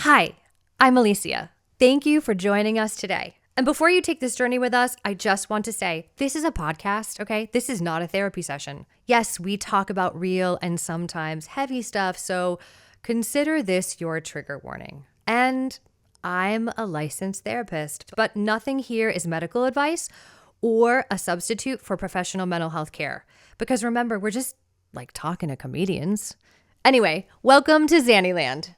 Hi, I'm Alicia. Thank you for joining us today. And before you take this journey with us, I just want to say this is a podcast, okay? This is not a therapy session. Yes, we talk about real and sometimes heavy stuff, so consider this your trigger warning. And I'm a licensed therapist, but nothing here is medical advice or a substitute for professional mental health care. Because remember, we're just like talking to comedians. Anyway, welcome to Xanyland.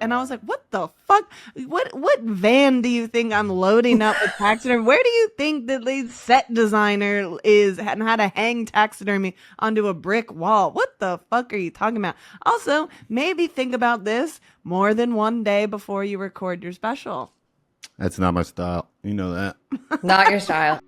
And I was like, what the fuck? What van do you think I'm loading up with taxidermy? Where do you think the lead set designer is and how to hang taxidermy onto a brick wall? What the fuck are you talking about? Also, maybe think about this more than one day before you record your special. That's not my style. You know that. Not your style.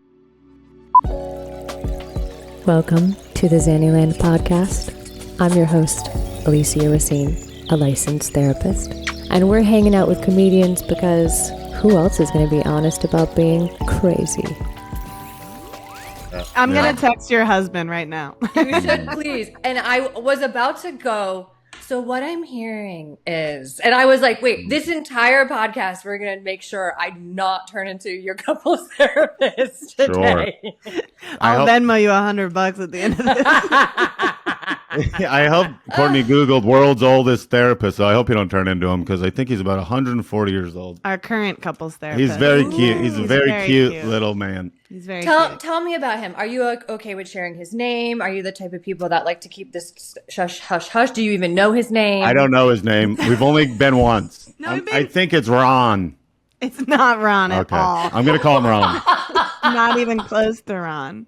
Welcome to the Xanyland podcast. I'm your host, Alicia Racine, a licensed therapist. And we're hanging out with comedians because who else is going to be honest about being crazy? I'm going to text your husband right now. You should, please. And I was about to go, so what I'm hearing is, and I was like, wait, this entire podcast, we're going to make sure I do not turn into your couples therapist today. Sure. I'll Venmo you $100 at the end of this. I hope Courtney Googled world's oldest therapist, so I hope you don't turn into him because I think he's about 140 years old. Our current couples therapist. He's very cute. He's a very cute little man. He's very cute. Tell me about him. Are you okay with sharing his name? Are you the type of people that like to keep this hush, hush, hush? Do you even know his name? I don't know his name. We've only been once. I think it's Ron. It's not Ron at all. I'm going to call him Ron. Not even close to Ron.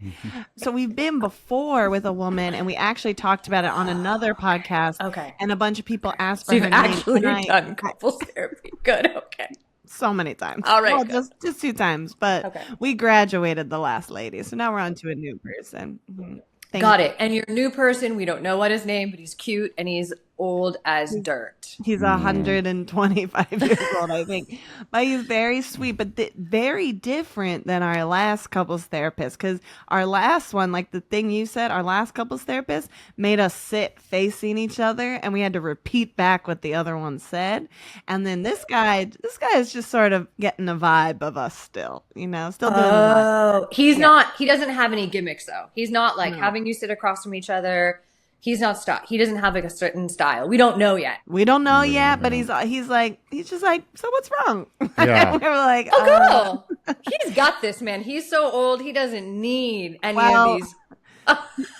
So we've been before with a woman, and we actually talked about it on another podcast. Okay. And a bunch of people asked for so you've her actually name. done couples therapy. Good. Okay. So many times. All right. Well, just 2 times, but we graduated the last lady, so now we're on to a new person. Mm-hmm. Got it. And your new person, we don't know what his name, but he's cute and he's old as dirt. He's 125 years old, I think. But he's very sweet, but very different than our last couples therapist. Because our last one, like the thing you said, our last couples therapist made us sit facing each other, and we had to repeat back what the other one said. And then this guy is just sort of getting a vibe of us still, still doing the vibe. He's not, he doesn't have any gimmicks though. He's not like having you sit across from each other. He's not stuck. He doesn't have like a certain style. We don't know yet. But he's just like, so what's wrong? Yeah. We were like, oh, girl, he's got this, man. He's so old. He doesn't need any of these.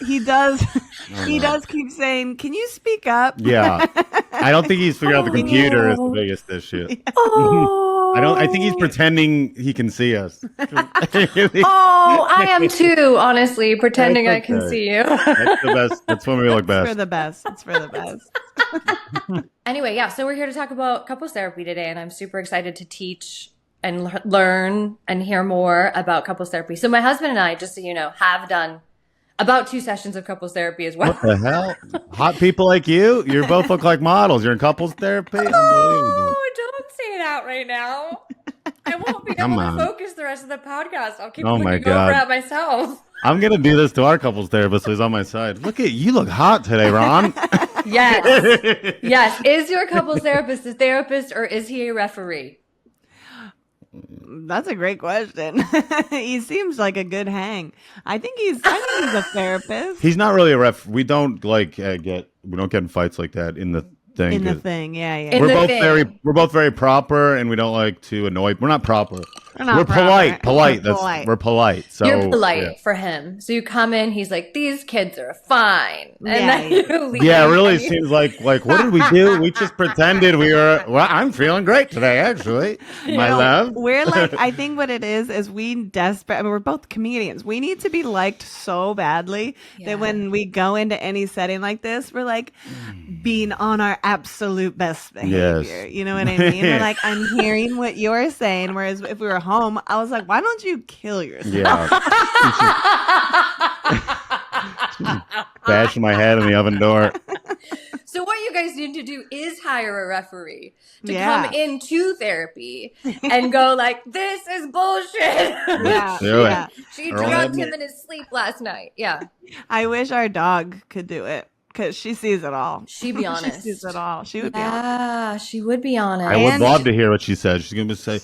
He does. He does keep saying, "Can you speak up?" Yeah. I don't think he's figured out the computer is the biggest issue. Yeah. Oh. I think he's pretending he can see us. Oh, I am too, honestly, pretending I can see you. That's the best. That's when we look best. It's for the best. Anyway, yeah, so we're here to talk about couples therapy today, and I'm super excited to teach and learn and hear more about couples therapy. So my husband and I, just so you know, have done about 2 sessions of couples therapy as well. What the hell? Hot people like you both look like models. You're in couples therapy? Unbelievable. Don't say it out right now. I won't be able to focus the rest of the podcast. I'll keep looking over at myself. I'm going to do this to our couples therapist who's on my side. Look at you, look hot today, Ron. Yes. Yes. Is your couples therapist a therapist or is he a referee? That's a great question. He seems like a good hang. I think he's a therapist. He's not really a ref. We don't get in fights like that in the thing. In the thing, yeah. We're both very proper, and we don't like to annoy. We're not proper. We're proper. polite. We're polite. So you're polite for him. So you come in, he's like, "These kids are fine," and then you leave. Yeah, it really seems like what did we do? We just pretended we were. Well, I'm feeling great today, actually, my love. We're like, I think what it is we desperate. I mean, we're both comedians. We need to be liked so badly that when we go into any setting like this, we're like being on our absolute best behavior. Yes. You know what I mean? We're like, I'm hearing what you're saying. Whereas if we were home, I was like, why don't you kill yourself? Yeah. Bash my head in the oven door. So what you guys need to do is have hire a referee to Yeah. come into therapy and go like, this is bullshit. Yeah, Do it. yeah. She Or drugged let him in his sleep last night. Yeah. I wish our dog could do it because she sees it all. She'd be honest. She sees it all. She would be honest. Yeah, she would be honest. I would And- love to hear what she said. She's gonna say,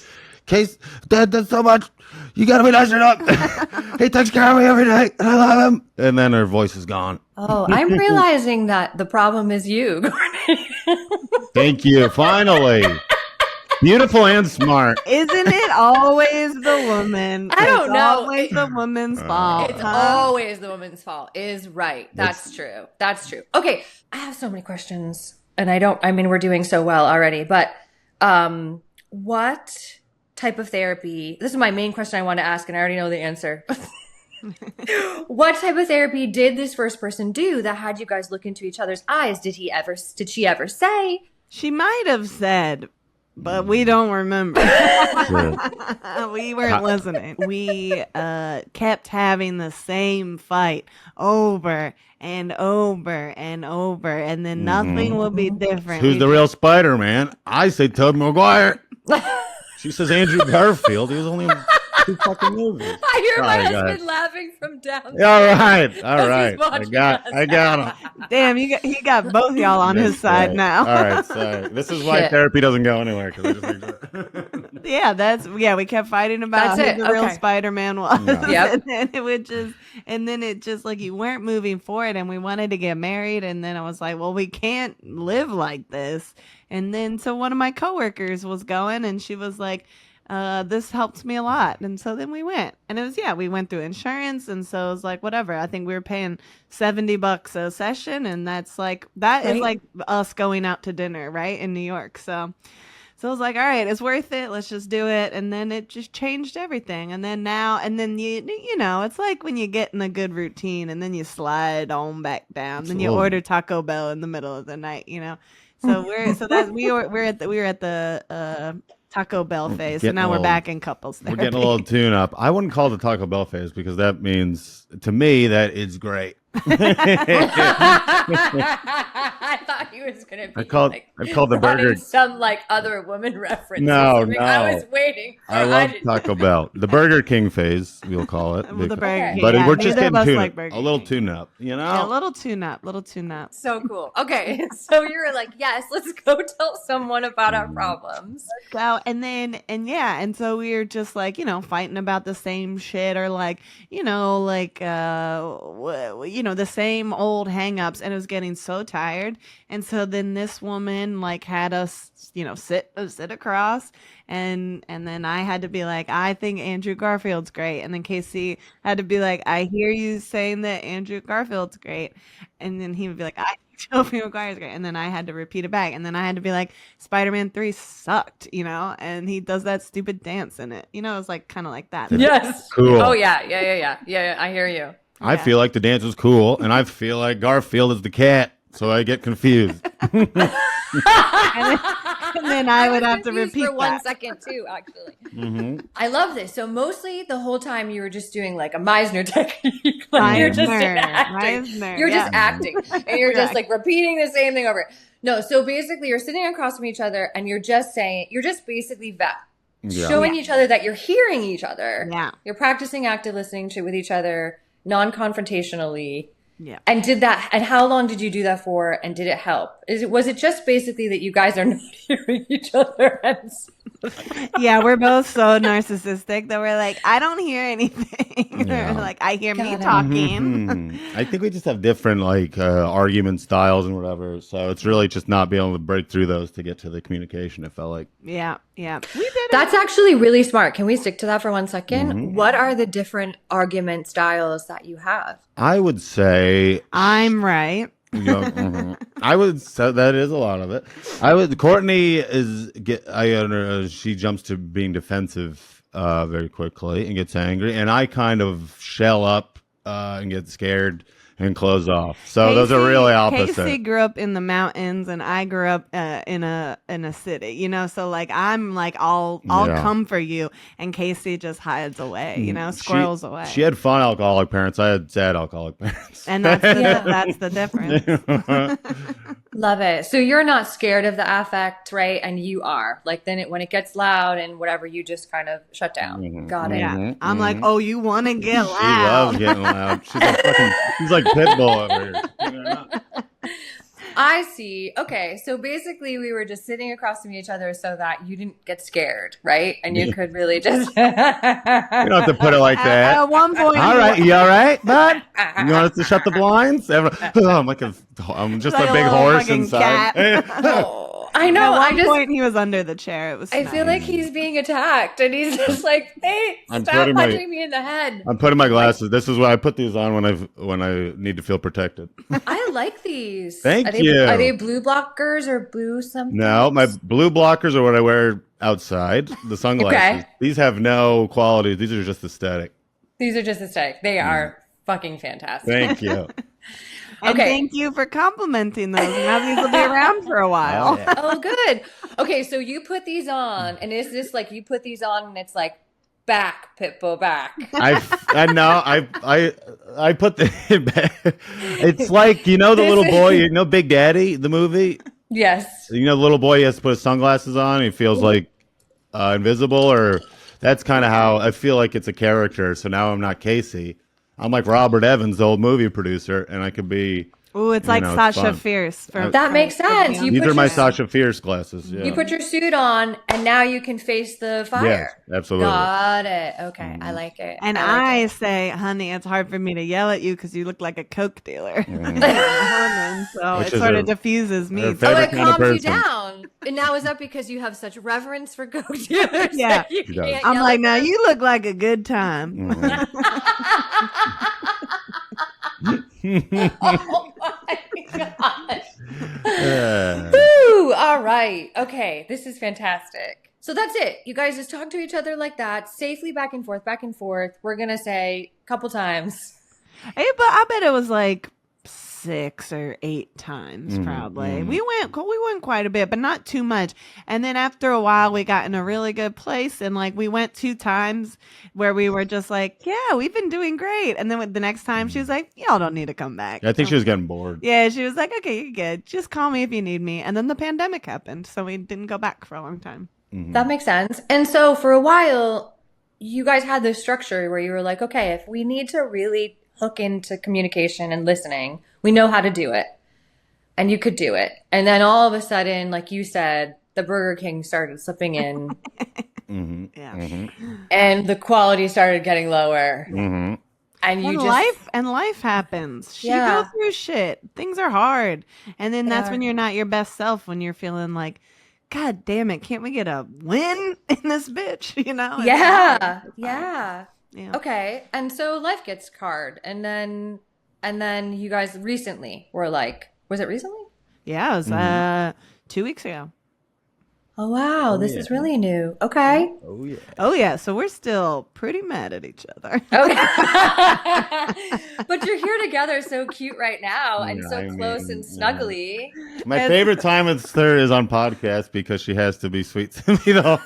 "Case, Dad does so much. You gotta be nicer up. He takes care of me every day, and I love him." And then her voice is gone. Oh, I'm realizing that the problem is you, Courtney. Thank you. Finally, beautiful and smart. Isn't it always the woman? I don't It's know. always the woman's fault. It's huh? always the woman's fault. Is right. That's true. That's true. Okay, I have so many questions, and I mean, we're doing so well already, but what type of therapy? This is my main question I want to ask, and I already know the answer. What type of therapy did this first person do that had you guys look into each other's eyes? Did she ever say? She might have said, but we don't remember. We weren't listening. We kept having the same fight over and over and over, and then nothing will be different. Who's the real Spider-Man? I say Tobey Maguire. She says Andrew Garfield. He was only in 2 fucking movies. I hear my Sorry, husband guys. laughing from down Yeah, all right, all Because right. he's watching I got him. Damn, he got both y'all on his side Right. now. All right, sorry. This is why Shit. therapy doesn't go anywhere. 'Cause I just think Yeah, we kept fighting about That's who it, the real okay. Spider-Man was. Yep. and then it just like you weren't moving forward, and we wanted to get married, and then I was like, well, we can't live like this. And then so one of my coworkers was going, and she was like, this helped me a lot. And so then we went, and it was, we went through insurance. And so it was like, whatever, I think we were paying $70 a session. And that's like, that is Right. like us going out to dinner, right, in New York. So I was like, all right, it's worth it. Let's just do it. And then it just changed everything. And then you know, it's like when you get in a good routine and then you slide on back down. Then you Absolutely. order Taco Bell in the middle of the night, you know. So we were at the Taco Bell phase. So Getting now we're old. back in couples we're therapy. getting a little tune up. I wouldn't call it the Taco Bell phase because that means to me that it's great. I thought he was gonna be I called the running burger. some like other woman reference. No, or something. I no. was waiting. I love Taco Bell. The Burger King phase, we'll call it. Well, the Burger King, But yeah, we're just neither of getting us tune like up. Burger A little King. tune up, you know? Yeah, a little tune up. So cool. Okay, so you were like, yes, let's go tell someone about our problems. Go and so we were just like, you know, fighting about the same shit, or like, you know, like the same old hangups, and it was getting so tired. And so then this woman like had us, you know, sit across, and then I had to be like, I think Andrew Garfield's great, and then Casey had to be like, I hear you saying that Andrew Garfield's great, and then he would be like, I think Tobey Maguire's great, and then I had to repeat it back, and then I had to be like, Spider-Man 3 sucked, you know, and he does that stupid dance in it, you know. It was like kind of like that. Yes. Cool. Oh yeah. I hear you. I feel like the dance was cool, and I feel like Garfield is the cat, so I get confused. and then I would have to confused repeat for 1 that. second too, actually. Mm-hmm. I love this. So mostly the whole time you were just doing like a Meisner technique. Like you're just acting. Meisner, You're just yeah. acting. And you're just Correct. like repeating the same thing over. No, so basically you're sitting across from each other and you're just basically showing each other that you're hearing each other. Yeah. You're practicing active listening with each other non-confrontationally. Yeah. And how long did you do that for? And did it help? Was it just basically that you guys are not hearing each other? Yeah, we're both so narcissistic that we're like, I don't hear anything. Yeah. Like, I hear me Got it. talking. Mhm. I think we just have different like argument styles and whatever. So it's really just not being able to break through those to get to the communication. It felt like. Yeah. We did it. That's actually really smart. Can we stick to that for 1 second? Mhm. What are the different argument styles that you have? I would say I'm right. I would say that is a lot of it. Courtney she jumps to being defensive very quickly and gets angry, and I kind of shell up and get scared and close off. So those are really opposite. Casey grew up in the mountains, and I grew up in a city. You know, so like I'm like I'll Yeah. come for you, and Casey just hides away. You know, squirrels away. She had fun alcoholic parents. I had sad alcoholic parents. And that's the difference. Love it. So you're not scared of the affect, right? And you are. Like then when it gets loud and whatever, you just kind of shut down. Got it. Yeah. I'm like, oh, you want to get She loud. loves getting loud. She's like Pitbull over here. You know? I see. Okay. So basically we were just sitting across from each other so that you didn't get scared, right? And you could really just You don't have to put it like that. At one point, All right, you all right, bud? You want us to shut the blinds? I'm just Like a a big little horse fucking inside. Oh, I know. At I one just point, he was under the chair. It was. I feel like he's being attacked and he's just like, hey, I'm stop putting punching me in the head. I'm putting my glasses. This is why I put these on when I need to feel protected. I like these. Thank are they, you. Are they blue blockers or blue something? No, my blue blockers are what I wear outside. The sunglasses. Okay. These have no quality. These are just aesthetic. These are just aesthetic. They are fucking fantastic. Thank you. And Okay. thank you for complimenting those. Now these will be around for a while. Oh, yeah. Oh, good. Okay, so you put these on, and is this like you put these on, and it's like back, Pitbull, back? I know. I put the. It's like the little boy. Big Daddy, the movie. Yes. The little boy, he has to put his sunglasses on. He feels like invisible, or that's kind of how I feel like it's a character. So now I'm not Casey. I'm like Robert Evans, the old movie producer, and I could be. Ooh, it's like it's Sasha fun. Fierce. That makes sense. You These put are my your- Sasha Fierce glasses. Yeah. You put your suit on, and now you can face the fire. Yes, absolutely. Got it. Okay, I like it. And I like I it. say, honey, it's hard for me to yell at you because you look like a Coke dealer. So Which it is sort her- of diffuses me. her Oh, favorite it kind of calms you person. down. And now is that because you have such reverence for Coke dealers? Yeah. that you She does. can't I'm yell like, at now them? you look like a good time. Mhm. Oh my gosh. Yeah. Woo! All right. Okay. This is fantastic. So that's it. You guys just talk to each other like that, safely back and forth, back and forth. We're going to say a couple times. Hey, but I bet it was like 6 or 8 times Mhm, probably. mhm. We went quite a bit, but not too much. And then after a while we got in a really good place, and like we went 2 times where we were just like, yeah, we've been doing great. And then the next time she was like, y'all don't need to come back. I think she was getting bored. Yeah, she was like, okay, you're good. Just call me if you need me. And then the pandemic happened, so we didn't go back for a long time. Mhm. That makes sense. And so for a while, you guys had this structure where you were like, okay, if we need to really hook into communication and listening, we know how to do it. And you could do it. And then all of a sudden, like you said, the Burger King started slipping in Mhm. Yeah. Mhm. and the quality started getting lower. Mhm. And you And life happens. You Yeah. go through shit. Things are hard. And then that's They when are. you're not your best self, when you're feeling like, God damn it, can't we get a win in this bitch? It's hard. Yeah. It's hard. Yeah. Yeah. Okay. And so life gets hard. And then you guys recently were like, was it recently? Yeah, it was Mhm. 2 weeks ago. Oh, wow. This is really new. Okay. Oh yeah. Oh yeah, so we're still pretty mad at each other. Okay. But you're here together so cute right now and Yeah, so I close mean, and snuggly. My It's- favorite time with her is on podcast because she has to be sweet to me though.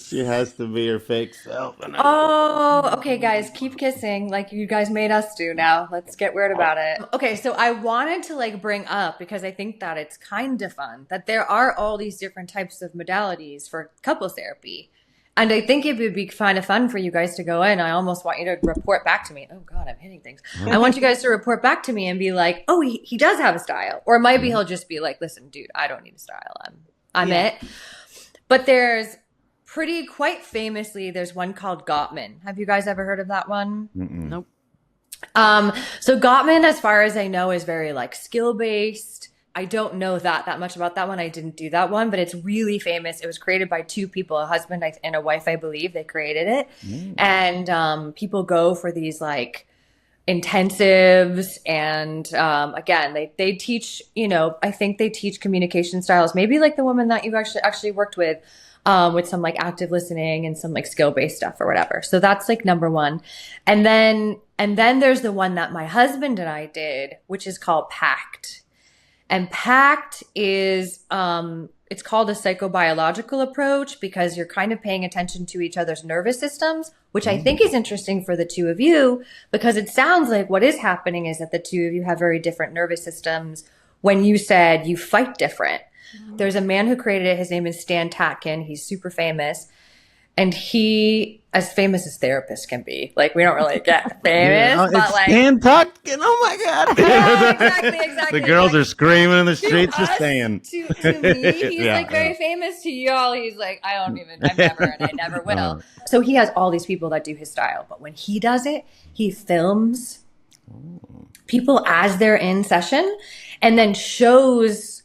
She has to be her fake self. And Oh, okay, guys, keep kissing like you guys made us do now. Let's get weird about it. Okay, so I wanted to like bring up, because I think that it's kind of fun, that there are all these different types of modalities for couples therapy. And I think it would be kind of fun for you guys to go in. I almost want you to report back to me. Oh God, I'm hitting things. I want you guys to report back to me and be like, oh, he does have a style. Or maybe he'll just be like, listen, dude, I don't need a style. I'm Yeah. it. But there's quite famously, there's one called Gottman. Have you guys ever heard of that one? Mm-mm. Nope. So Gottman, as far as I know, is very like skill based. I don't know that much about that one. I didn't do that one, but it's really famous. It was created by 2 people, a husband and a wife, I believe. They created it. And people go for these like intensives. And again, they teach, I think they teach communication styles, maybe like the woman that you actually worked with some like active listening and some like skill-based stuff or whatever. So that's like number 1. And then there's the one that my husband and I did, which is called PACT. And PACT is, it's called a psychobiological approach because you're kind of paying attention to each other's nervous systems, which I think is interesting for the 2 of you, because it sounds like what is happening is that the 2 of you have very different nervous systems, when you said you fight different. There's a man who created it. His name is Stan Tatkin. He's super famous. And he, as famous as therapists can be, like we don't really get famous, but like Stan Tatkin. Oh my God! yeah, exactly. The girls like, are screaming in the streets for us, Stan. To me, he's like very famous. To y'all, he's like I've never, and I never will. So he has all these people that do his style, but when he does it, he films people as they're in session, and then shows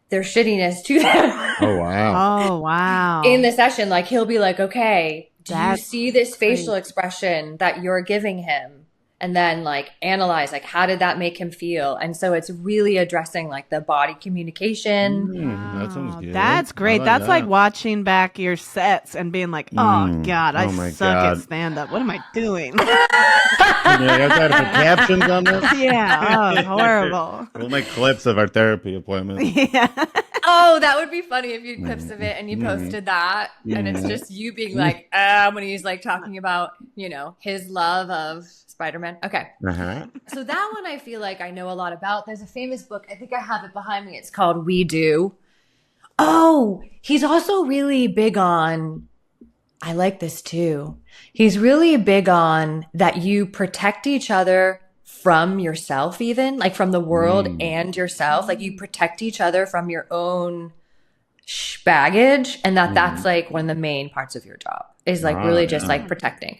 their shittiness to them. Oh wow! Oh wow! In the session, like he'll be like, okay, do you That's see this facial crazy. expression that you're giving him? And then like analyze, like how did that make him feel? And so it's really addressing like the body communication. That sounds good. That's great. I That's that. like watching back your sets and being like, oh God, I my suck God. at stand up. What am I doing? Yeah, you guys have captions on this? Yeah. Oh, horrible. We'll make clips of our therapy appointments. Yeah. Oh, that would be funny if you had clips of it and you posted that. And it's just you being like, when he's like talking about, his love of Spider-Man. Okay. Uh-huh. So that one I feel like I know a lot about. There's a famous book. I think I have it behind me. It's called We Do. Oh, he's also really big on, I like this too. He's really big on that you protect each other from yourself, even like from the world and yourself. Like you protect each other from your own baggage. And that's like one of the main parts of your job is like really just like protecting.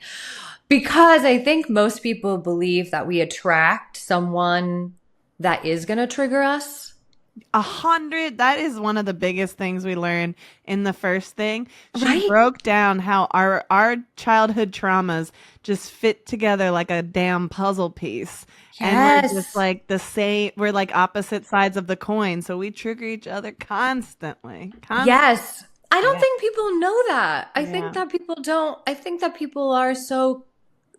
Because I think most people believe that we attract someone that is going to trigger us. 100. That is one of the biggest things we learned in the first thing. She Right? broke down how our childhood traumas just fit together like a damn puzzle piece. And Yes. we're just like the same. We're like opposite sides of the coin. So we trigger each other constantly. Yes. I don't think people know that. I Yeah. think that people don't. I think that people are so,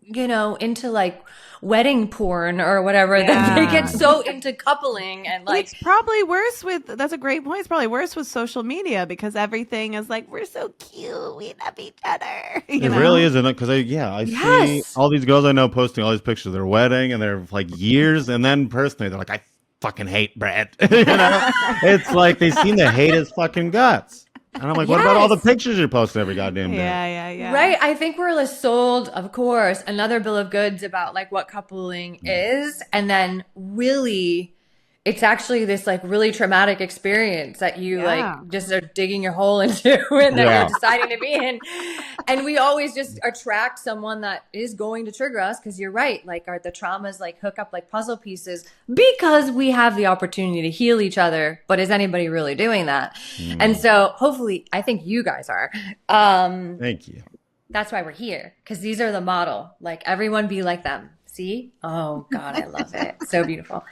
into like wedding porn or whatever that they Yeah. get so into coupling and like, It's probably worse that's a great point. It's probably worse with social media because everything is like, we're so cute. We love each other. It really isn't because I see Yes. all these girls I know posting all these pictures of their wedding and they're like years, and then personally they're like, I fucking hate Brett. It's like they seem to hate his fucking guts. And I'm like, what about all the Yes. pictures you're posting every goddamn day? Yeah. right. I think we're sold, of course, another bill of goods about like what coupling is. And then really, it's actually this like really traumatic experience that you like just are digging your hole into and that you're deciding to be in. And we always just attract someone that is going to trigger us because you're right. Like the traumas like hook up like puzzle pieces because we have the opportunity to heal each other. But is anybody really doing that? And so hopefully, I think you guys are. Thank you. That's why we're here, because these are the model. Like everyone be like them. See? Oh God, I love it. So beautiful.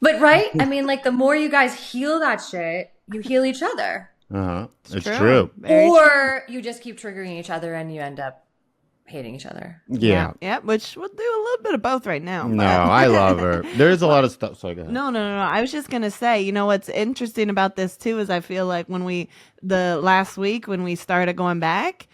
But right? I mean, like the more you guys heal that shit, you heal each other. It's true. Or you just keep triggering each other and you end up hating each other. Yeah. Yeah, which we'll do a little bit of both right now. No, I love her. There's a lot of stuff. So go ahead. No. I was just going to say, what's interesting about this too is I feel like the last week when we started going back,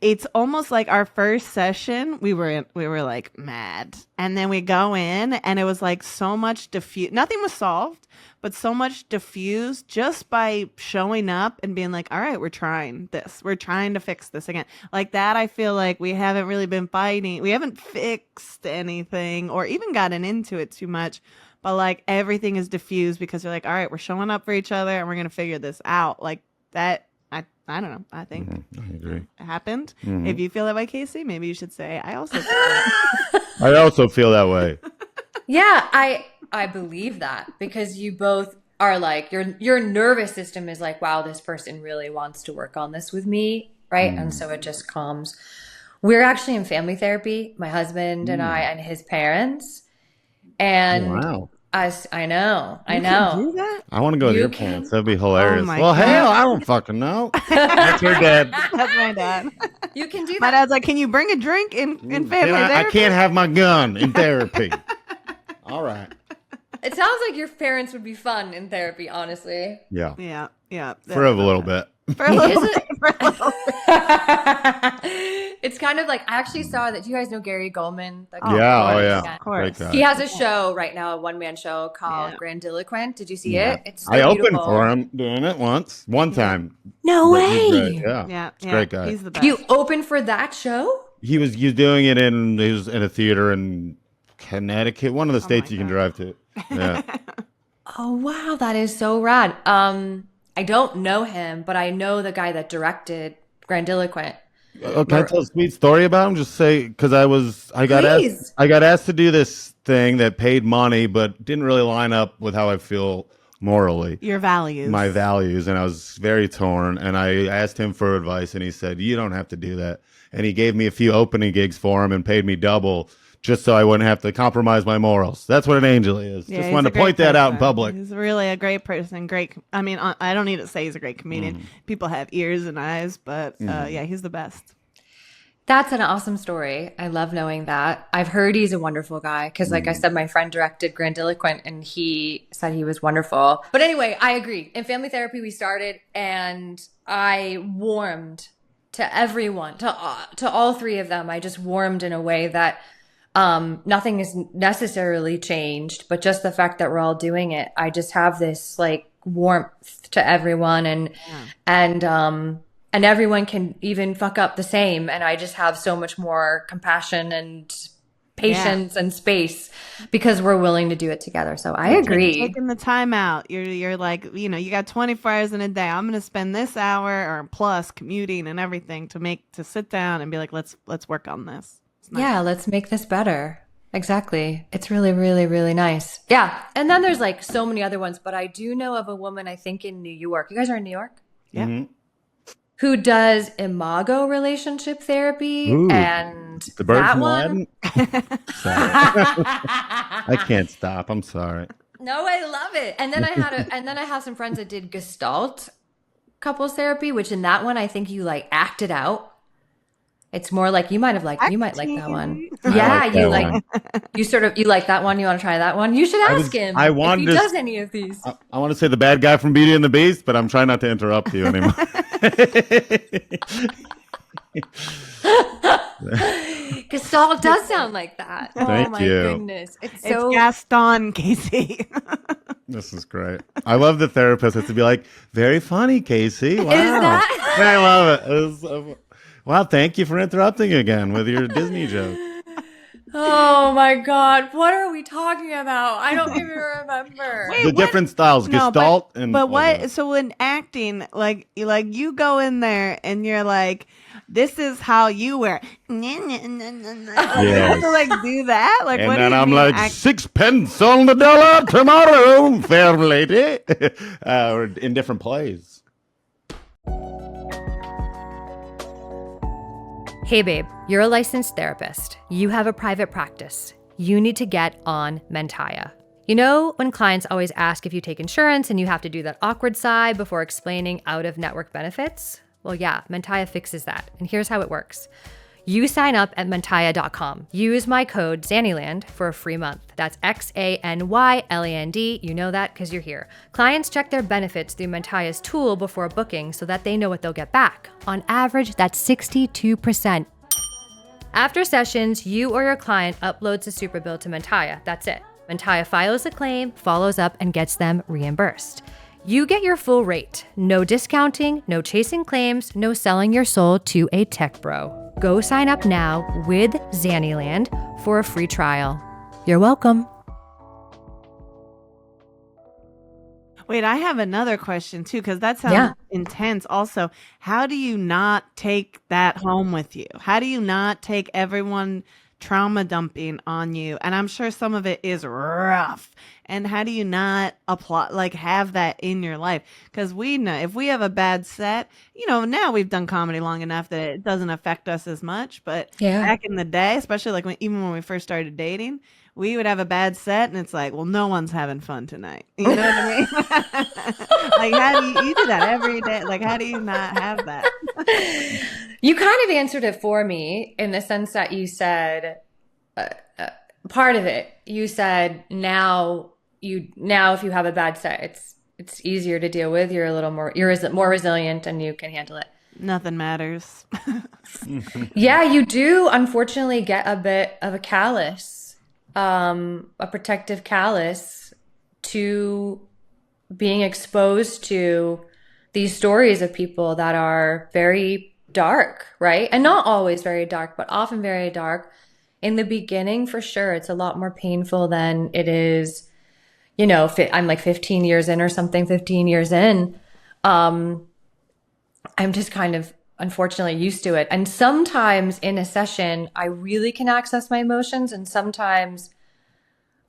it's almost like our first session, we were like mad. And then we go in and it was like so much nothing was solved, but so much diffused just by showing up and being like, all right, we're trying this. We're trying to fix this again. Like that, I feel like we haven't really been fighting. We haven't fixed anything or even gotten into it too much. But like everything is diffused because we're like, all right, we're showing up for each other and we're going to figure this out. Like that. I don't know. I think I agree. it happened. If you feel that way, Casey, maybe you should say, I also feel I also feel that way. Yeah, I believe that because you both are like your nervous system is like, wow, this person really wants to work on this with me, right? And so it just calms. We're actually in family therapy, my husband and I and his parents. And Wow. I know. do that. I want to go to You your can- parents. That'd be hilarious. my Well, God. hell, I don't fucking know. That's your dad. That's my dad. You can do My that. dad's like, can you bring a drink in family I therapy? can't have my gun in therapy. All right. It sounds like your parents would be fun in therapy, honestly. Yeah. Yeah. For a little bit. For a little bit. It's kind of like, I actually saw that. Do you guys know Gary Goldman? Yeah. Of course. Great guy. He has a show right now, a one-man show called Grandiloquent. Did you see it? It's so I opened beautiful. for him doing it one time. No But he's way. great. Yeah. Yeah. He's a great guy. He's the best. You opened for that show? He was doing it he was in a theater in Connecticut, one of the states you can drive to. Yeah. Oh, wow. That is so rad. I don't know him, but I know the guy that directed Grandiloquent. Can I tell a sweet story about him? Just say, because I got asked to do this thing that paid money, but didn't really line up with how I feel morally. Your values. My values, and I was very torn. And I asked him for advice, and he said, "You don't have to do that." And he gave me a few opening gigs for him and paid me double, just so I wouldn't have to compromise my morals. That's what an angel is. Yeah, just he's wanted a to point great that out in person. public. He's really a great person. Great. I mean, I don't need to say he's a great comedian. People have ears and eyes, but yeah, he's the best. That's an awesome story. I love knowing that. I've heard he's a wonderful guy because, like I said, my friend directed Grandiloquent and he said he was wonderful. But anyway, I agree. In family therapy, we started and I warmed to everyone, to all three of them. I just warmed in a way that nothing is necessarily changed, but just the fact that we're all doing it. I just have this like warmth to everyone and everyone can even fuck up the same. And I just have so much more compassion and patience and space because we're willing to do it together. So I agree. Taking the time out. You're like, you got 24 hours in a day. I'm going to spend this hour or plus commuting and everything to sit down and be like, let's work on this. Nice. Yeah, let's make this better. Exactly. It's really, really, really nice. Yeah. And then there's like so many other ones, but I do know of a woman, I think in New York. You guys are in New York? Yeah. Mm-hmm. Who does imago relationship therapy. Ooh, and the bird that from one. Aladdin? I can't stop. I'm sorry. No, I love it. And then I have some friends that did Gestalt couples therapy, which in that one I think you like act it out. It's more like you might like that one. Yeah, like that one. You like that one. You want to try that one? You should ask him if he does any of these. I want to say the bad guy from Beauty and the Beast, but I'm trying not to interrupt you anymore. Gestalt does sound like that. Thank oh my you. goodness. It's so Gaston, Casey. This is great. I love the therapist has to be like, very funny, Casey. Wow. that- I love it. Wow, thank you for interrupting again with your Disney joke. Oh my God. What are we talking about? I don't even remember. The different styles, Gestalt and but what? So in acting, like you go in there and you're like, this is how you wear. Yes. You have to like do that. Like, And what then do you I'm mean like, 6 pence on the dollar tomorrow, fair lady. Or in different plays. Hey babe, you're a licensed therapist. You have a private practice. You need to get on Mentaya. You know when clients always ask if you take insurance and you have to do that awkward sigh before explaining out-of-network benefits? Well, yeah, Mentaya fixes that. And here's how it works. You sign up at Mentaya.com. Use my code Xanyland for a free month. That's XANYLAND. You know that because you're here. Clients check their benefits through Mentaya's tool before booking so that they know what they'll get back. On average, that's 62%. After sessions, you or your client uploads a super bill to Mentaya. That's it. Mentaya files a claim, follows up, and gets them reimbursed. You get your full rate. No discounting, no chasing claims, no selling your soul to a tech bro. Go sign up now with Xanyland for a free trial. You're welcome. Wait, I have another question too, because that sounds intense. Also, how do you not take that home with you? How do you not take everyone trauma dumping on you? And I'm sure some of it is rough. And how do you not have that in your life? Because we know if we have a bad set, now we've done comedy long enough that it doesn't affect us as much. But back in the day, especially even when we first started dating, we would have a bad set and it's like, well, no one's having fun tonight. You know what I mean? Like, how do you do that every day? Like, how do you not have that? You kind of answered it for me in the sense that you said, part of it, you said now if you have a bad set, it's easier to deal with. You're a little more, more resilient and you can handle it. Nothing matters. Yeah, you do unfortunately get a bit of a callus, a protective callus to being exposed to these stories of people that are very dark, right? And not always very dark, but often very dark. In the beginning, for sure, it's a lot more painful than it is, you know, I'm like 15 years in or something, 15 years in. I'm just kind of unfortunately used to it. And sometimes in a session, I really can access my emotions, and sometimes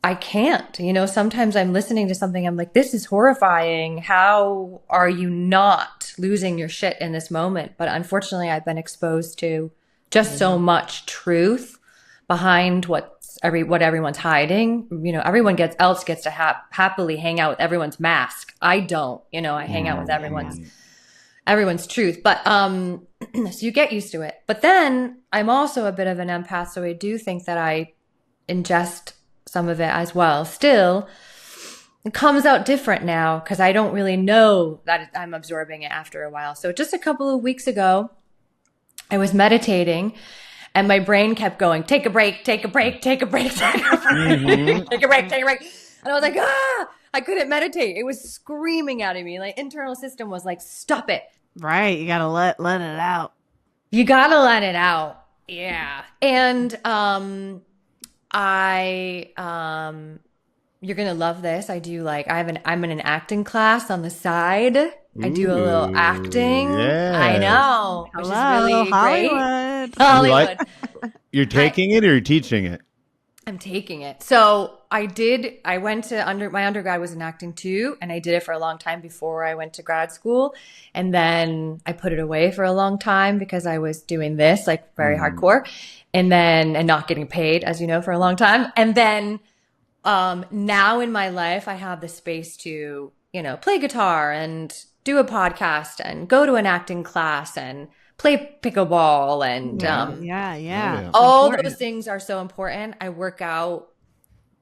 I can't. You know, sometimes I'm listening to something, I'm like, this is horrifying. How are you not losing your shit in this moment? But unfortunately, I've been exposed to just so much truth behind what everyone's hiding. You know, everyone else gets to happily hang out with everyone's mask. I don't. You know, I hang out with everyone's truth. But so you get used to it. But then I'm also a bit of an empath, so I do think that I ingest some of it as well. Still, it comes out different now because I don't really know that I'm absorbing it after a while. So just a couple of weeks ago, I was meditating and my brain kept going, take a break, take a break, take a break, take a break, take a break, take a break. And I was like, I couldn't meditate. It was screaming out at me. Like internal system was like, stop it. Right. You got to let it out. You got to let it out. Yeah. And, you're going to love this. I'm in an acting class on the side. I do a little acting. Yes. I know. Which is really Hollywood. great. Hollywood. You're taking it or you're teaching it? I'm taking it. So I went to my undergrad was in acting too. And I did it for a long time before I went to grad school. And then I put it away for a long time because I was doing this like very hardcore and not getting paid, as you know, for a long time. And then, now in my life, I have the space to, you know, play guitar and do a podcast and go to an acting class and play pickleball and, all those things are so important. I work out,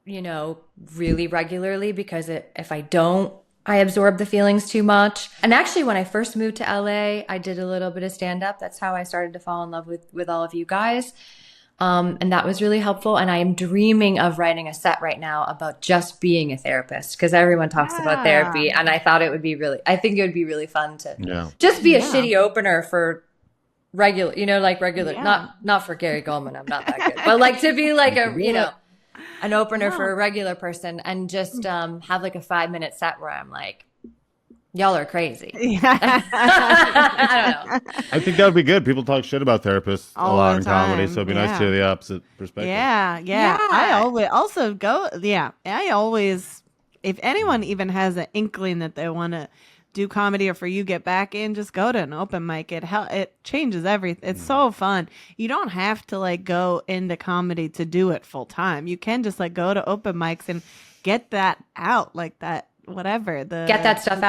you know, really regularly because if I don't, I absorb the feelings too much. And actually, when I first moved to LA, I did a little bit of stand-up. That's how I started to fall in love with all of you guys. And that was really helpful. And I am dreaming of writing a set right now about just being a therapist because everyone talks about therapy. And I think it would be really fun to just be a shitty opener for regular, you know, like regular, not for Gary Goldman. I'm not that good, but like to be like an opener for a regular person and just, have like a 5-minute set where I'm like, y'all are crazy. I don't know. I think that would be good. People talk shit about therapists a lot in comedy, so it'd be nice to hear the opposite perspective. Yeah. I always, if anyone even has an inkling that they want to do comedy or for you get back in, just go to an open mic. It changes everything. It's so fun. You don't have to like go into comedy to do it full time. You can just like go to open mics and get that out, like that. Whatever get that stuff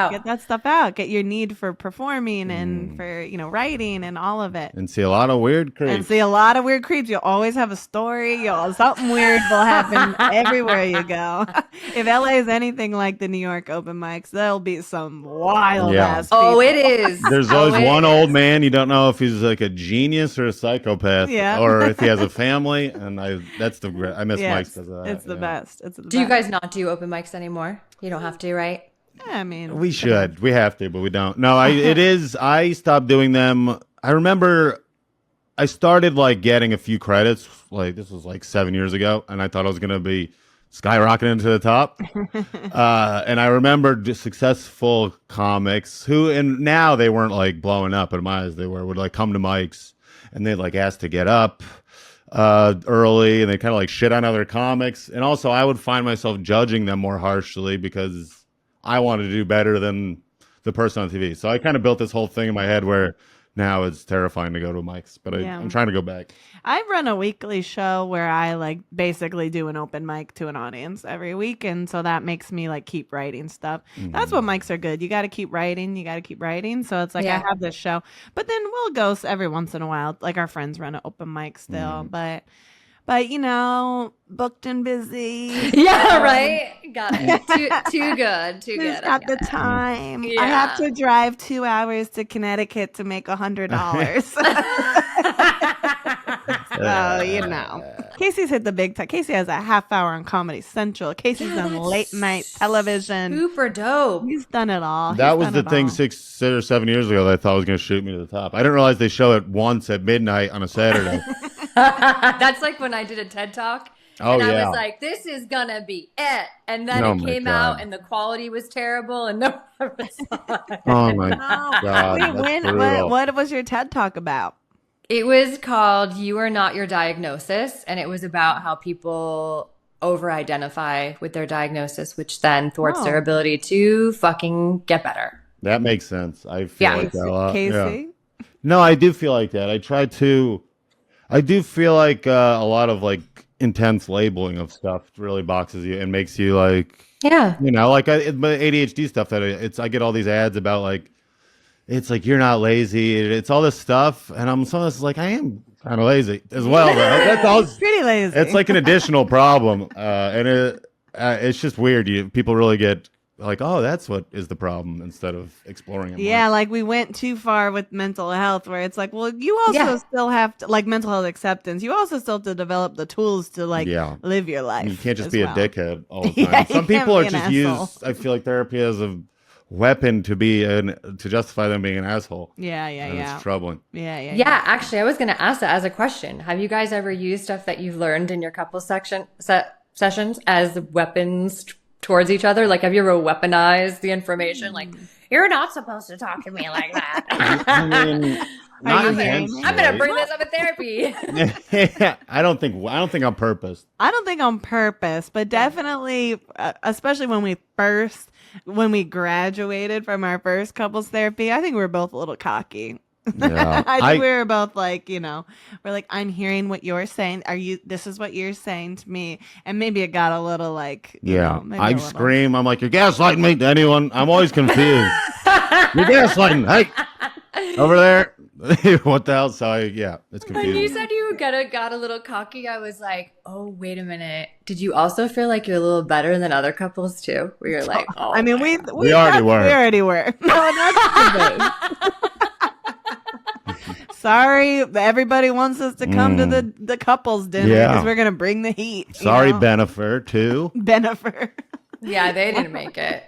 out, get your need for performing and for, you know, writing and all of it, and see a lot of weird creeps. You'll always have a story. Something weird will happen everywhere you go. If LA is anything like the New York open mics, there'll be some wild ass people. It is. There's always one old man you don't know if he's like a genius or a psychopath, or if he has a family, and I miss Mike's. It's the best. Do you guys not do open mics anymore? You don't have to, right? Yeah, I mean, we should. We have to, but we don't. No, I stopped doing them. I remember I started like getting a few credits. Like this was like 7 years ago, and I thought I was going to be skyrocketing to the top. And I remember just successful comics and now they weren't like blowing up, but in my eyes they would like come to mics and they'd like ask to get up early, and they kind of like shit on other comics. And also I would find myself judging them more harshly because I wanted to do better than the person on TV. So I kind of built this whole thing in my head where now it's terrifying to go to mics, but I'm trying to go back. I run a weekly show where I like basically do an open mic to an audience every week. And so that makes me like keep writing stuff. That's what mics are good. You got to keep writing. So it's like I have this show, but then we'll go every once in a while. Like our friends run an open mic still, but but booked and busy. Yeah, right. Got it. Too good. Too Who's good. got the time? Yeah. I have to drive 2 hours to Connecticut to make $100. Casey's hit the big time. Casey has a half hour on Comedy Central. Casey's done late night television. Super dope. He's done it all. That was the thing 6 or 7 years ago that I thought was going to shoot me to the top. I didn't realize they show it once at midnight on a Saturday. That's like when I did a TED Talk. Oh, and I yeah. was like, this is going to be it. And then Oh, it my came God. out and the quality was terrible and no one ever saw it. Oh, my Oh, God. wait, that's brutal. what was your TED Talk about? It was called You Are Not Your Diagnosis. And it was about how people over-identify with their diagnosis, which then thwarts their ability to fucking get better. That makes sense. I feel like that a lot. Casey? Yeah. No, I do feel like that. I do feel like a lot of like intense labeling of stuff really boxes you and makes you like, Yeah. like my ADHD stuff that I get all these ads about like, it's like, you're not lazy. It's all this stuff. And I'm sometimes like, I am kind of lazy as well. Though. That's all. Pretty lazy. It's like an additional problem. And it's just weird. People really get like, oh, that's what is the problem instead of exploring it more. Yeah, like we went too far with mental health where it's like, well, you also still have to, like mental health acceptance, you also still have to develop the tools to like live your life. You can't just as be well. a dickhead all the time. Yeah, Some you people can't are be an just asshole. I feel like therapy as a weapon to justify them being an asshole. Yeah, And it's troubling. Yeah. Yeah, actually, I was going to ask that as a question. Have you guys ever used stuff that you've learned in your couple sessions as weapons towards each other? Like, have you ever weaponized the information? Like, you're not supposed to talk to me like that. I mean, not you hearing me? I'm going to bring this up in therapy. I don't think on purpose. I don't think on purpose, but definitely, especially when we graduated from our first couples therapy, I think we were both a little cocky. Yeah. I think we were both like, we're like, I'm hearing what you're saying. This is what you're saying to me. And maybe it got a little like, maybe I a little. scream. I'm like, you're gaslighting me to anyone. I'm always confused. You're gaslighting. Hey, over there. What the hell? So it's When you confusing. said you got a little cocky, I was like, oh, wait a minute. Did you also feel like you're a little better than other couples too? Where you're like, oh, I mean, we already were. We already were. No, not today. Sorry, everybody wants us to come to the couples dinner because we're gonna bring the heat. Sorry, Benifer, too. Benifer. yeah, they didn't make it.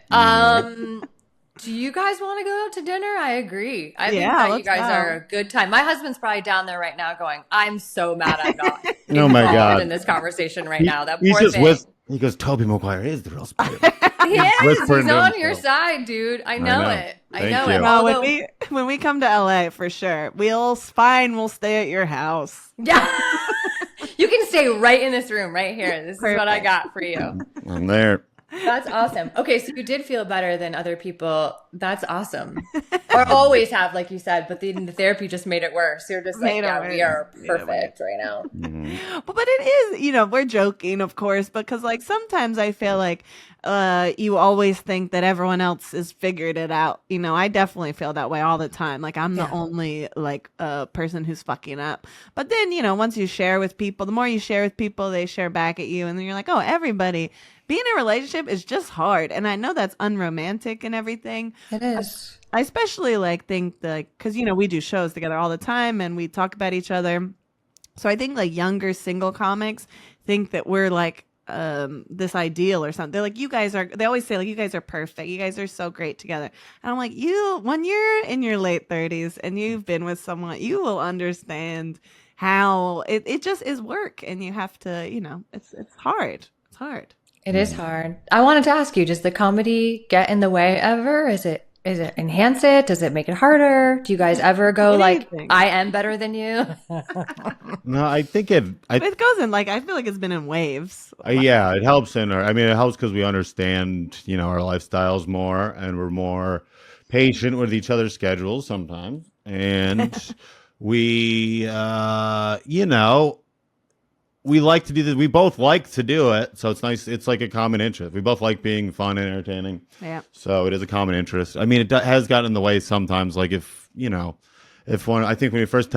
Do you guys want to go out to dinner? I agree. I think that you let's guys go. are a good time. My husband's probably down there right now going, I'm so mad I'm not Oh my involved God. in this conversation right now. That He's poor just thing. he goes, Toby Maguire is the real spirit. He is. whispering He's to on your himself. side, dude. I know know. it. I Thank know you. it. No, Although, when we come to LA for sure, we'll stay at your house. yeah. You can stay right in this room right here. This is what I Perfect. got for you. I'm there. That's awesome. Okay, so you did feel better than other people. That's awesome. Or always have, like you said, but the therapy just made it worse. You're just like, Made it yeah, we are worse. perfect right now. But it is, we're joking, of course, because like sometimes I feel like you always think that everyone else has figured it out. I definitely feel that way all the time. Like I'm the only like person who's fucking up. But then, once you share with people, the more you share with people, they share back at you. And then you're like, oh, everybody being in a relationship is just hard. And I know that's unromantic and everything. It is. I especially think because, we do shows together all the time and we talk about each other. So I think like younger single comics think that we're like this ideal or something. They're like, they always say like, you guys are perfect. You guys are so great together. And I'm like, when you're in your late 30s and you've been with someone, you will understand how it just is work. And you have to, it's hard. It's hard. It is hard. I wanted to ask you, does the comedy get in the way ever? Is it enhance it? Does it make it harder? Do you guys ever go What do you like, think? I am better than you? No, I think it goes in I feel like it's been in waves. it helps it helps because we understand, our lifestyles more and we're more patient with each other's schedules sometimes. And we, we like to do this. We both like to do it. So it's nice. It's like a common interest. We both like being fun and entertaining. Yeah. So it is a common interest. I mean, it has gotten in the way sometimes. Like if one, I think when we first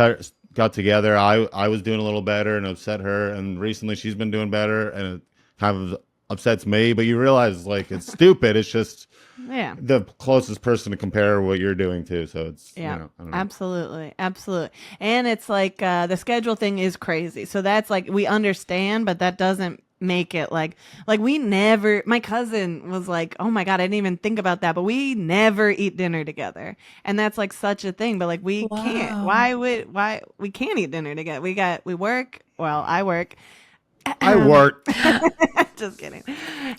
got together, I was doing a little better and upset her, and recently she's been doing better and it kind of upsets me. But you realize like it's stupid. It's just the closest person to compare what you're doing to. So it's I don't know. Absolutely. And it's like the schedule thing is crazy. So that's like we understand, but that doesn't make it like we never. My cousin was like, oh my god, I didn't even think about that, but we never eat dinner together, and that's like such a thing. But like we can't. Why we can't eat dinner together? We work. Well, I work. I work. Just kidding.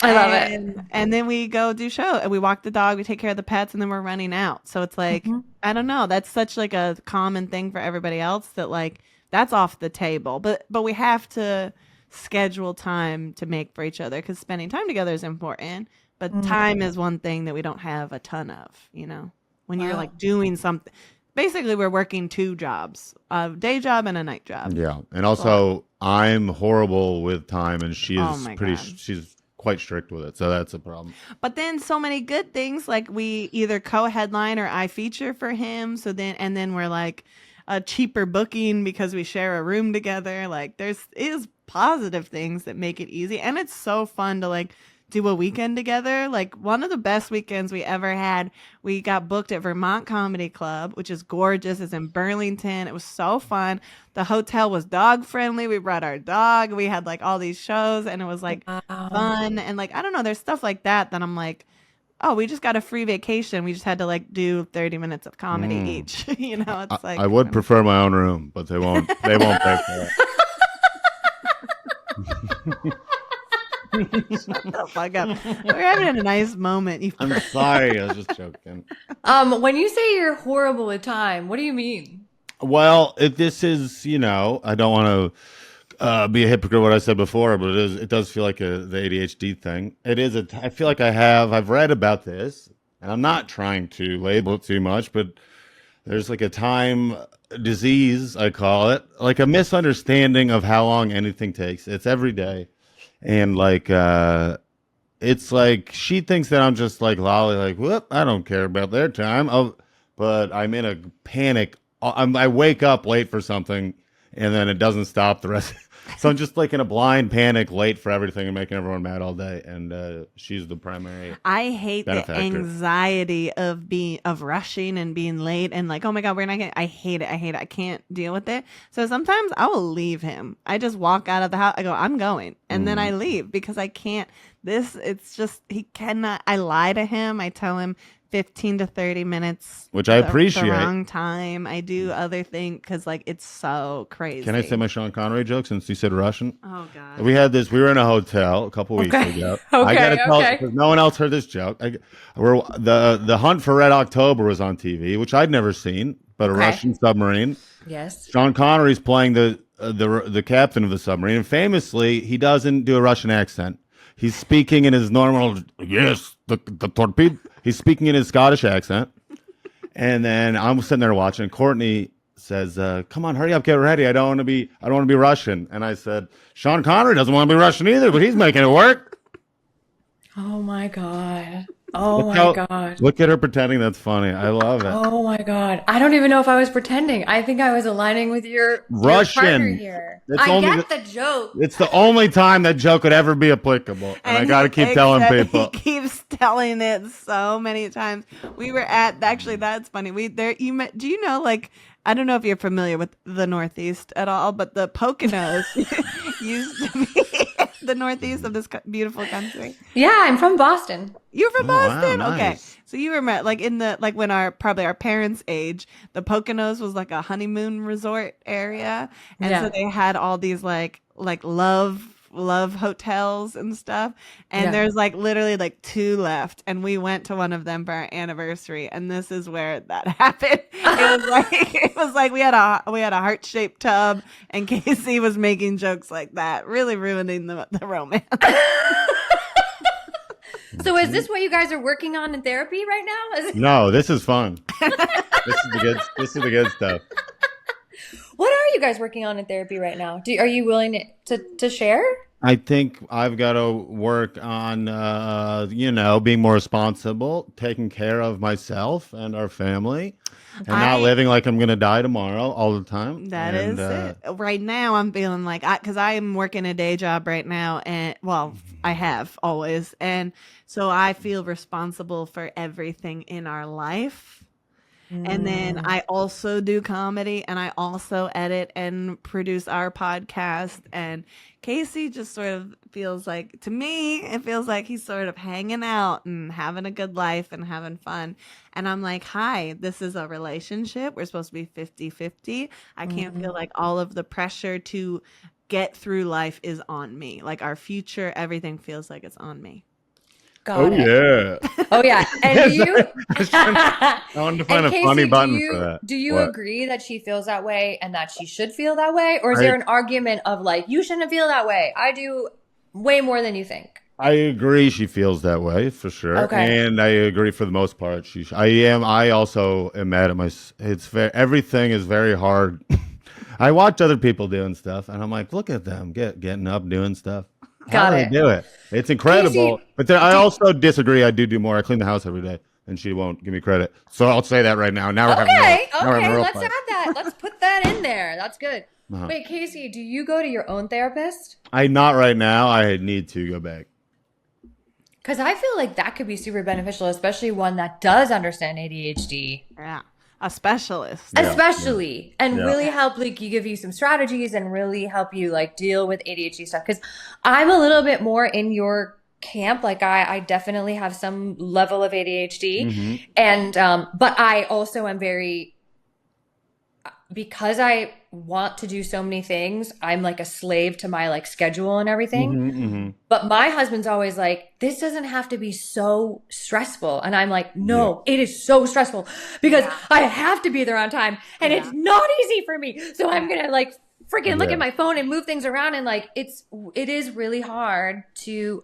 I love it. And then we go do show and we walk the dog, we take care of the pets, and then we're running out. So it's like, I don't know. That's such like a common thing for everybody else that like that's off the table. But we have to schedule time to make for each other because spending time together is important. But time is one thing that we don't have a ton of, you know, when you're like doing something. Basically, we're working 2 jobs, a day job and a night job. Yeah. And also I'm horrible with time and she is she's quite strict with it. So that's a problem. But then so many good things, like we either co-headline or I feature for him. So then we're like a cheaper booking because we share a room together. Like is positive things that make it easy. And it's so fun to like do a weekend together. Like one of the best weekends we ever had, we got booked at Vermont Comedy Club, which is gorgeous. It's in Burlington. It was so fun. The hotel was dog friendly. We brought our dog. We had like all these shows and it was like fun. And like, I don't know, there's stuff like that I'm like, oh, we just got a free vacation. We just had to like do 30 minutes of comedy each. You know, it's like I would prefer my own room, but they won't pay for it. Shut the fuck up. We're having a nice moment. I'm sorry. I was just joking. When you say you're horrible with time, what do you mean? Well, this is, you know, I don't want to be a hypocrite what I said before, but it does feel like the ADHD thing. It is I feel like I've read about this, and I'm not trying to label it too much, but there's like a time disease, I call it, like a misunderstanding of how long anything takes. It's every day. And like, it's like she thinks that I'm just like lolly, like, whoop, I don't care about their time. But I'm in a panic. I wake up late for something and then it doesn't stop the rest. So I'm just like in a blind panic, late for everything and making everyone mad all day. And she's the primary. I hate benefactor. The anxiety of rushing and being late and like, oh my God, we're not getting. I hate it. I can't deal with it. So sometimes I will leave him. I just walk out of the house. I go, I'm going, and then I leave because I can't. It's just he cannot. I lie to him. I tell him 15 to 30 minutes, which I appreciate. The wrong time. I do other things because like it's so crazy. Can I say my Sean Connery joke since you said Russian? Oh God. We were in a hotel a couple weeks ago. I gotta tell because no one else heard this joke. The Hunt for Red October was on TV, which I'd never seen, but a Russian submarine. Yes. Torn Connery's playing the captain of the submarine, and famously he doesn't do a Russian accent. He's speaking in his normal, the torpedo. He's speaking in his Scottish accent. And then I'm sitting there watching, and Courtney says, come on, hurry up, get ready. I don't want to be Russian. And I said, Sean Connery doesn't want to be Russian either, but he's making it work. Oh my God. Oh my God. Look at her pretending that's funny. I love it. Oh my God. I don't even know if I was pretending. I think I was aligning with your Russian partner here. I get the joke. It's the only time that joke could ever be applicable. And I got to keep telling people. He keeps telling it so many times. We were actually, that's funny. Do you know, like, I don't know if you're familiar with the Northeast at all, but the Poconos used to be the Northeast of this beautiful country. Yeah, I'm from Boston. You're from Boston? Wow, okay. nice. So you remember, like when our parents' age, the Poconos was like a honeymoon resort area. And so they had all these like love hotels and stuff, and there's like literally like 2 left, and we went to one of them for our anniversary, and this is where that happened. It was like we had a heart-shaped tub, and Casey was making jokes like that, really ruining the romance. So is this what you guys are working on in therapy right now? No, this is fun. This is the good stuff. What are you guys working on in therapy right now? Are you willing to share? I think I've got to work on, being more responsible, taking care of myself and our family, and not I living like I'm going to die tomorrow all the time. That And is it. Right now, I'm feeling like because I am working a day job right now, and well, I have always, and so I feel responsible for everything in our life. And then I also do comedy, and I also edit and produce our podcast. And Casey just sort of feels like, to me, it feels like he's sort of hanging out and having a good life and having fun. And I'm like, hi, this is a relationship. We're supposed to be 50-50. I can't feel like all of the pressure to get through life is on me. Like our future, everything feels like it's on me. oh, yeah. Oh yeah. And do you I wanted to find and a funny Casey, button for that. do you What? agree that she feels that way and that she should feel that way? Or is I- there an argument of like, you shouldn't feel that way? I do way more than you think. I agree she feels that way for sure. Okay. And I agree for the most part. I also am mad at everything is very hard. I watch other people doing stuff and I'm like, look at them getting up, doing stuff. How Got do it. they do it? It's incredible. Casey, But then I also disagree. I do more. I clean the house every day and she won't give me credit. So I'll say that right now. Now we're having Okay, now we're having a real let's fight. add that. Let's put that in there. That's good. Uh-huh. Wait, Casey, do you go to your own therapist? Not right now. I need to go back. Because I feel like that could be super beneficial, especially one that does understand ADHD. Yeah. A specialist. Yeah, Especially and Yeah. really help like give you some strategies and really help you like deal with ADHD stuff. Because I'm a little bit more in your camp. Like I definitely have some level of ADHD. Mhm. And but I also am very, because I want to do so many things, I'm like a slave to my like schedule and everything. Mhm. But my husband's always like, this doesn't have to be so stressful. And I'm like, no, it is so stressful because I have to be there on time and it's not easy for me. So I'm going to like freaking look Yeah. at my phone and move things around. And like, it is really hard to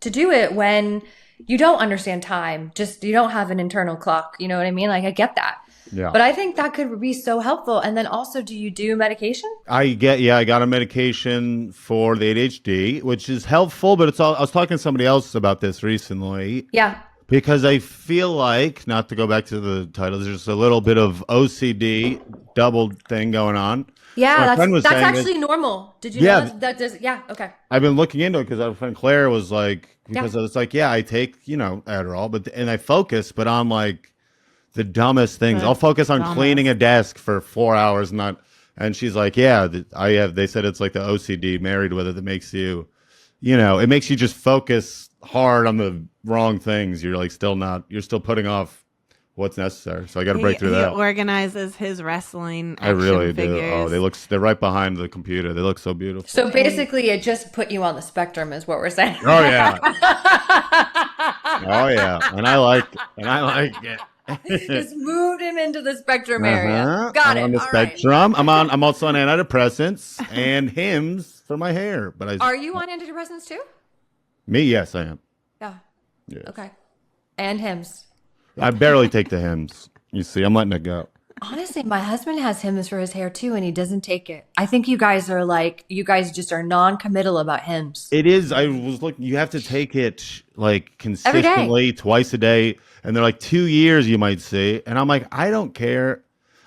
do it when you don't understand time. Just, you don't have an internal clock. You know what I mean? Like I get that. Yeah. But I think that could be so helpful. And then also, do you do medication? I got a medication for the ADHD, which is helpful, but I was talking to somebody else about this recently Yeah. because I feel like, not to go back to the title, there's just a little bit of OCD double thing going on. Yeah, My friend was that's saying actually normal. Did you Yeah. know that does? Yeah, okay. I've been looking into it because our friend Claire was like, because Yeah. it's like, I take, Adderall, and I focus, but on like the dumbest things. The I'll focus on dumbest. cleaning a desk for 4 hours, and she's like, they said it's like the OCD married with it that makes you, it makes you just focus hard on the wrong things. You're like you're still putting off what's necessary. So I got to break through He that. organizes his wrestling I action really figures. do. Oh, they're right behind the computer. They look so beautiful. So basically, it just put you on the spectrum, is what we're saying. Oh yeah. Oh yeah. And I like it. Just moved him into the spectrum area. Uh-huh. Got I'm it. on the All right. spectrum. I'm also on antidepressants and Hims for my hair. But Are you on antidepressants too? yes, I am. Yeah. Yes. Okay. And Hims. I barely take the Hims. You see, I'm letting it go. Honestly, my husband has Hims for his hair too, and he doesn't take it. I think you guys just are non-committal about Hims. It is. I was looking. You have to take it like consistently, twice a day, and they're like 2 years. You might see, and I'm like, I don't care.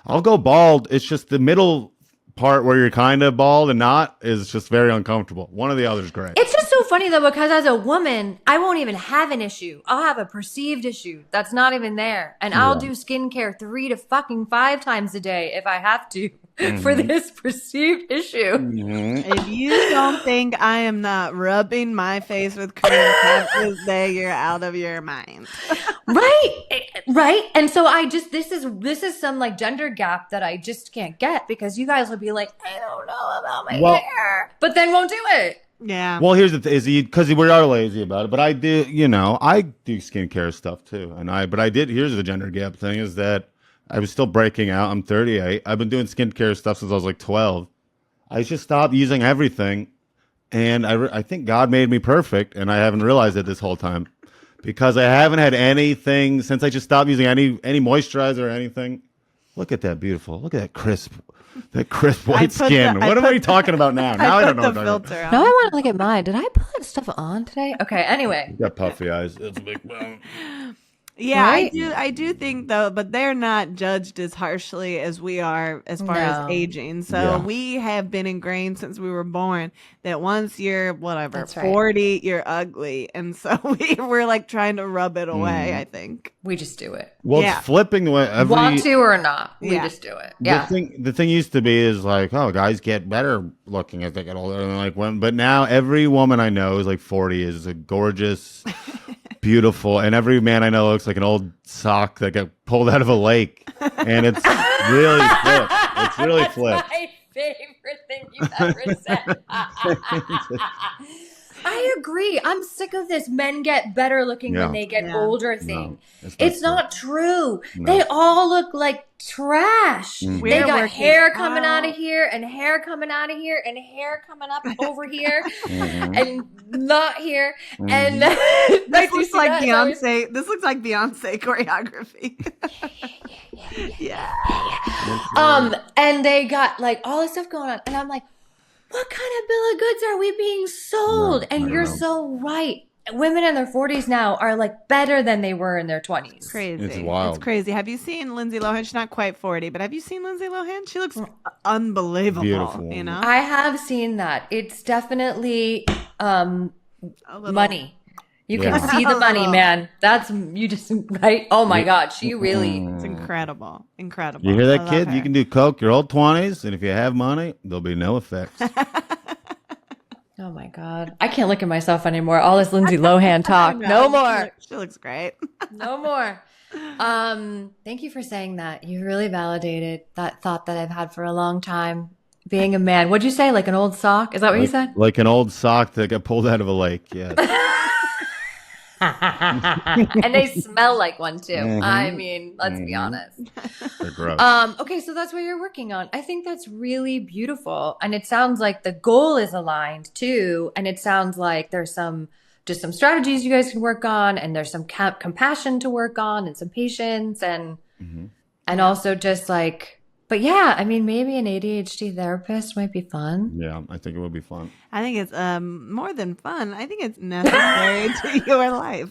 I'll go bald. It's just the middle part where you're kind of bald and not is just very uncomfortable. One or the other is great. It's just so funny though, because as a woman, I won't even have an issue. I'll have a perceived issue that's not even there. And I'll do skincare 3 to fucking 5 times a day if I have to for this perceived issue. If you don't think I am not rubbing my face with cream this day, you're out of your mind. Right. And so this is some like gender gap that I just can't get, because you guys will be like, I don't know about my hair, but then won't do it. Yeah. Well, here's the thing, because we are lazy about it, but I do, I do skincare stuff too. Here's the gender gap thing is that I was still breaking out. I'm 38. I've been doing skincare stuff since I was like 12. I just stopped using everything. And I think God made me perfect. And I haven't realized it this whole time because I haven't had anything since I just stopped using any moisturizer or anything. Look at that look at that crisp. That crisp white put skin. What am we talking about now? Now I don't know. the what I'm talking filter Now I on. want to look at mine. Did I put stuff on today? Okay, anyway. You got puffy eyes. It's a big bone. Yeah, Right? I do think though, but they're not judged as harshly as we are as far as No. aging. So Yeah. we have been ingrained since we were born that once you're whatever That's right. 40, you're ugly, and so we're like trying to rub it away. I think. We just do it. Well, Yeah. it's flipping the way every. Want to or not, we Yeah. just do it. Yeah. The thing used to be is like, oh, guys get better looking as they get older, and like when, but now every woman I know is like 40 is a gorgeous, beautiful, and every man I know looks like an old sock that got pulled out of a lake, and it's really flipped. It's really flipped. My favorite thing you've ever said. I agree. I'm sick of this men get better looking Yeah. when they get Yeah. older thing. It's It's not true. No. They all look like trash. Mhm. They We're got working hair coming out of out. here and hair coming out of here and hair coming up over here Mhm. and not here. And Mhm. This you looks see like that? It's always- Beyonce. This looks like Beyonce choreography. Yeah. and they got like all this stuff going on, and I'm like, what kind of bill of goods are we being sold? No, I And don't you're know. so right. Women in their 40s now are like better than they were in their 20s. Crazy. It's wild. It's crazy. Have you seen Lindsay Lohan? She's not quite 40, but have you seen Lindsay Lohan? She looks unbelievable. Beautiful You woman. know? I have seen that. It's definitely A little- money. You can Yeah. see the money, man. That's you just right. Oh my God, she really. It's incredible. Incredible. You hear I that, love kid? her. You can do coke your old 20s, and if you have money, there'll be no effects. Oh my God, I can't look at myself anymore. All this Lindsay Lohan talk. I No know. more. She looks great. No more. Thank you for saying that. You really validated that thought that I've had for a long time. Being a man. What'd you say? Like an old sock? Is that what you said? Like an old sock that got pulled out of a lake. Yes. And they smell like one too. Mhm. I mean, let's be honest. They're gross. Okay, so that's what you're working on. I think that's really beautiful. And it sounds like the goal is aligned too. And it sounds like there's some strategies you guys can work on, and there's some compassion to work on, and some patience, and Mhm. and also just like, but yeah, I mean, maybe an ADHD therapist might be fun. Yeah, I think it would be fun. I think it's more than fun. I think it's necessary to your life.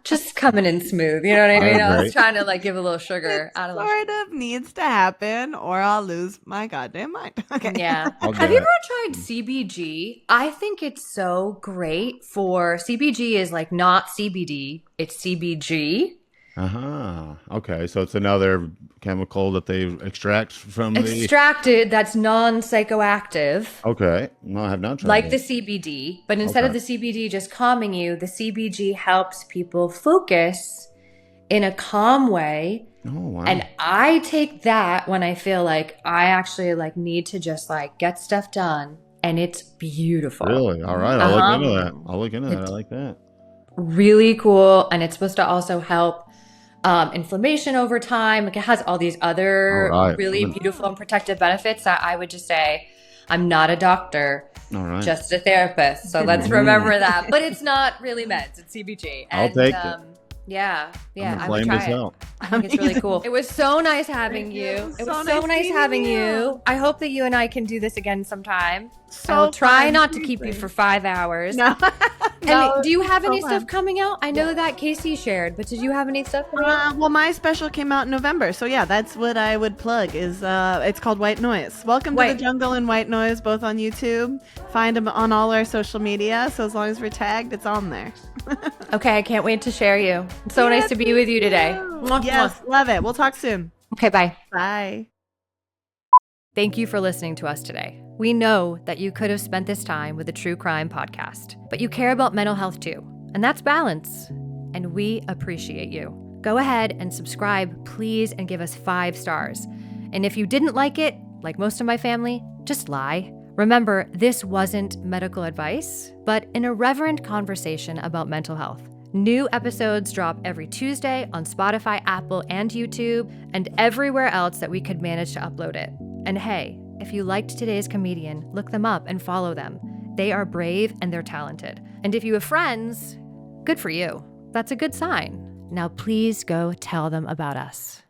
Just coming in smooth, you know what I mean? I was agree. trying to like give a little sugar It out of the sort of needs to happen, or I'll lose my goddamn mind. Okay. Yeah. I'll do Have you it. ever tried CBG? I think it's so great for CBG is like not CBD, it's CBG. Uh-huh. Okay, so it's another chemical that they extract from the... Extracted that's non-psychoactive, Okay. No, I have not tried like the that. CBD, but instead of Okay. the CBD just calming you, the CBG helps people focus in a calm way. Oh, wow. And I take that when I feel like I actually like need to just like get stuff done, and it's beautiful. Really? All right, I'll Uh-huh. look into that. I'll look into that. I like that. Really cool, and it's supposed to also help inflammation over time. Like it has all these other All right. really beautiful and protective benefits that I would just say, I'm not a doctor, All right. just a therapist. So let's remember that. But it's not really meds, it's CBG. I'll And, take it. Yeah, I'm I would inflamed try as it. hell. I think it's really cool. It was so nice having you. It was so nice meeting having you. you. I hope that you and I can do this again sometime. So I'll try fun, not to keep you seriously. for 5 hours. No. And do you have any so stuff fun. coming out? I know that Casey shared, but did you have any stuff coming out? Well, my special came out in November, so yeah, that's what I would plug. Is it's called White Noise. Welcome to White. the Jungle and White Noise, both on YouTube. Find them on all our social media. So as long as we're tagged, it's on there. Okay, I can't wait to share you. It's so nice to be with you today. Mwah, Yes, mwah. love it. We'll talk soon. Okay, bye. Bye. Thank you for listening to us today. We know that you could have spent this time with a true crime podcast, but you care about mental health too, and that's balance. And we appreciate you. Go ahead and subscribe, please, and give us 5 stars. And if you didn't like it, like most of my family, just lie. Remember, this wasn't medical advice, but an irreverent conversation about mental health. New episodes drop every Tuesday on Spotify, Apple, and YouTube, and everywhere else that we could manage to upload it. And hey, if you liked today's comedian, look them up and follow them. They are brave and they're talented. And if you have friends, good for you. That's a good sign. Now please go tell them about us.